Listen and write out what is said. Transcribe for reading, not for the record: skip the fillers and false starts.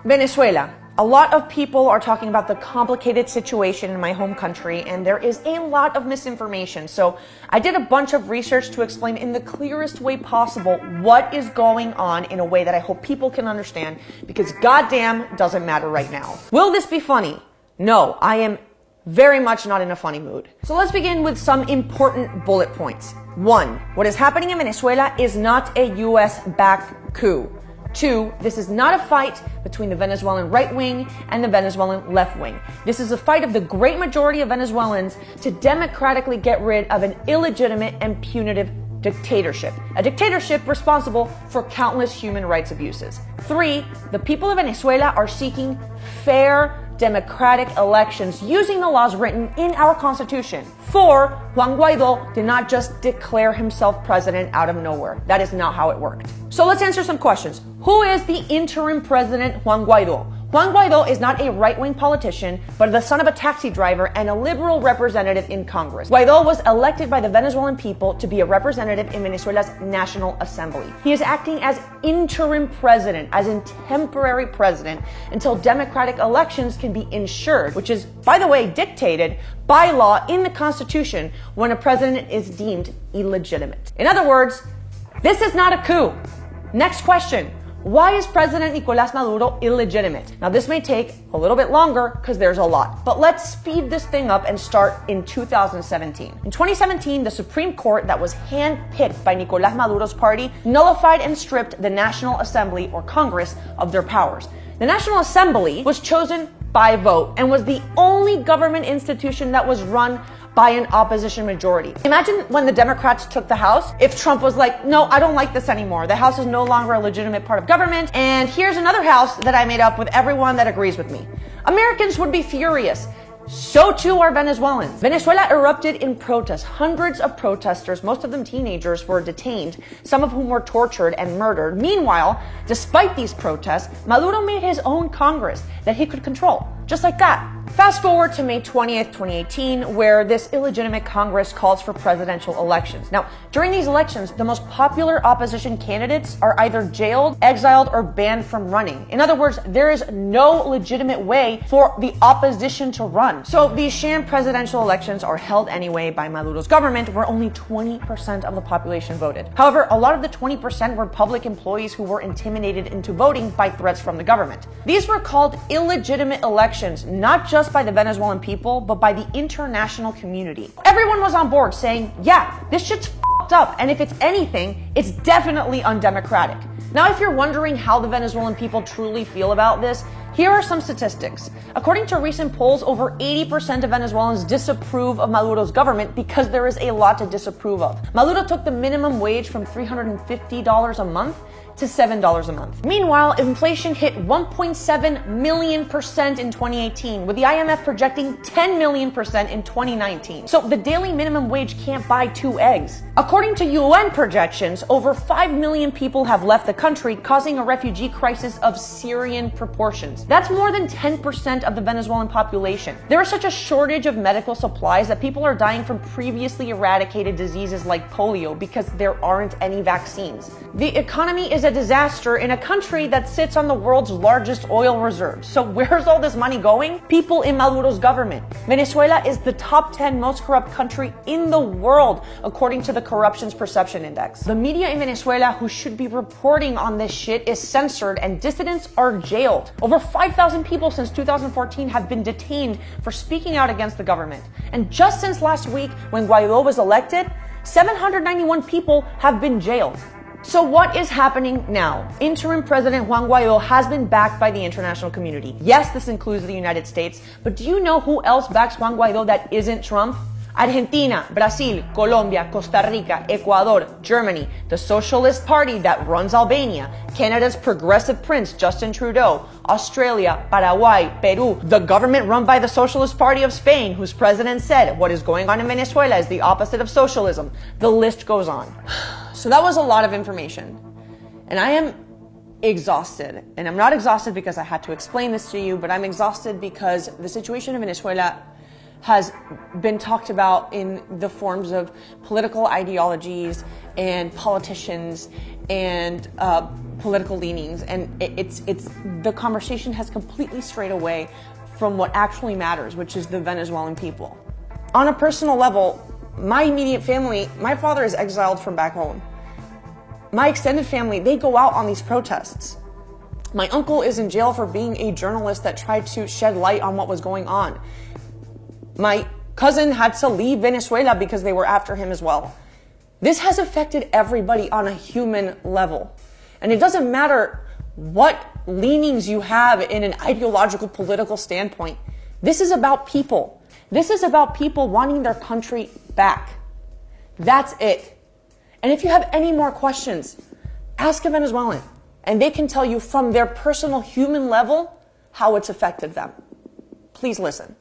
Venezuela. A lot of people are talking about the complicated situation in my home country, and there is a lot of misinformation. So I did a bunch of research to explain in the clearest way possible what is going on in a way that I hope people can understand, because goddamn doesn't matter right now. Will this be funny? No, I am very much not in a funny mood. So let's begin with some important bullet points. 1. What is happening in Venezuela is not a US-backed coup. 2, this is not a fight between the Venezuelan right wing and the Venezuelan left wing. This is a fight of the great majority of Venezuelans to democratically get rid of an illegitimate and punitive dictatorship. A dictatorship responsible for countless human rights abuses. 3, the people of Venezuela are seeking fair, democratic elections using the laws written in our constitution. 4, Juan Guaido did not just declare himself president out of nowhere. That is not how it worked. So let's answer some questions. Who is the interim president, Juan Guaido? Juan Guaido is not a right-wing politician, but the son of a taxi driver and a liberal representative in Congress. Guaido was elected by the Venezuelan people to be a representative in Venezuela's National Assembly. He is acting as interim president, as in temporary president, until democratic elections can be ensured, which is, by the way, dictated by law in the Constitution when a president is deemed illegitimate. In other words, this is not a coup. Next question. Why is President Nicolás Maduro illegitimate? Now, this may take a little bit longer because there's a lot, but let's speed this thing up and start in 2017. In 2017, the Supreme Court that was handpicked by Nicolás Maduro's party nullified and stripped the National Assembly or Congress of their powers. The National Assembly was chosen by vote and was the only government institution that was run by an opposition majority. Imagine when the Democrats took the House, if Trump was like, no, I don't like this anymore. The House is no longer a legitimate part of government, and here's another House that I made up with everyone that agrees with me. Americans would be furious. So too are Venezuelans. Venezuela erupted in protests. Hundreds of protesters, most of them teenagers, were detained, some of whom were tortured and murdered. Meanwhile, despite these protests, Maduro made his own Congress that he could control, just like that. Fast forward to May 20th, 2018, where this illegitimate Congress calls for presidential elections. Now, during these elections, the most popular opposition candidates are either jailed, exiled, or banned from running. In other words, there is no legitimate way for the opposition to run. So these sham presidential elections are held anyway by Maduro's government, where only 20% of the population voted. However, a lot of the 20% were public employees who were intimidated into voting by threats from the government. These were called illegitimate elections, not just by the Venezuelan people, but by the international community. Everyone was on board saying, yeah, this shit's f***ed up, and if it's anything, it's definitely undemocratic. Now, if you're wondering how the Venezuelan people truly feel about this, here are some statistics. According to recent polls, over 80% of Venezuelans disapprove of Maduro's government because there is a lot to disapprove of. Maduro took the minimum wage from $350 a month to $7 a month. Meanwhile, inflation hit 1.7 million% in 2018, with the IMF projecting 10 million% in 2019. So the daily minimum wage can't buy 2 eggs. According to UN projections, over 5 million people have left the country, causing a refugee crisis of Syrian proportions. That's more than 10% of the Venezuelan population. There is such a shortage of medical supplies that people are dying from previously eradicated diseases like polio because there aren't any vaccines. The economy is a disaster in a country that sits on the world's largest oil reserves. So where's all this money going? People in Maduro's government. Venezuela is the top 10 most corrupt country in the world, according to the Corruption's Perception Index. The media in Venezuela who should be reporting on this shit is censored and dissidents are jailed. Over 5,000 people since 2014 have been detained for speaking out against the government. And just since last week, when Guaido was elected, 791 people have been jailed. So what is happening now? Interim President Juan Guaido has been backed by the international community. Yes, this includes the United States, but do you know who else backs Juan Guaido that isn't Trump? Argentina, Brazil, Colombia, Costa Rica, Ecuador, Germany, the Socialist Party that runs Albania, Canada's progressive prince Justin Trudeau, Australia, Paraguay, Peru, the government run by the Socialist Party of Spain, whose president said what is going on in Venezuela is the opposite of socialism. The list goes on. So that was a lot of information, and I am exhausted. And I'm not exhausted because I had to explain this to you, but I'm exhausted because the situation in Venezuela has been talked about in the forms of political ideologies and politicians and political leanings, and it's the conversation has completely strayed away from what actually matters, which is the Venezuelan people. On a personal level, my immediate family, my father is exiled from back home. My extended family, they go out on these protests. My uncle is in jail for being a journalist that tried to shed light on what was going on. My cousin had to leave Venezuela because they were after him as well. This has affected everybody on a human level. And it doesn't matter what leanings you have in an ideological political standpoint. This is about people. This is about people wanting their country back. That's it. And if you have any more questions, ask a Venezuelan, and they can tell you from their personal human level how it's affected them. Please listen.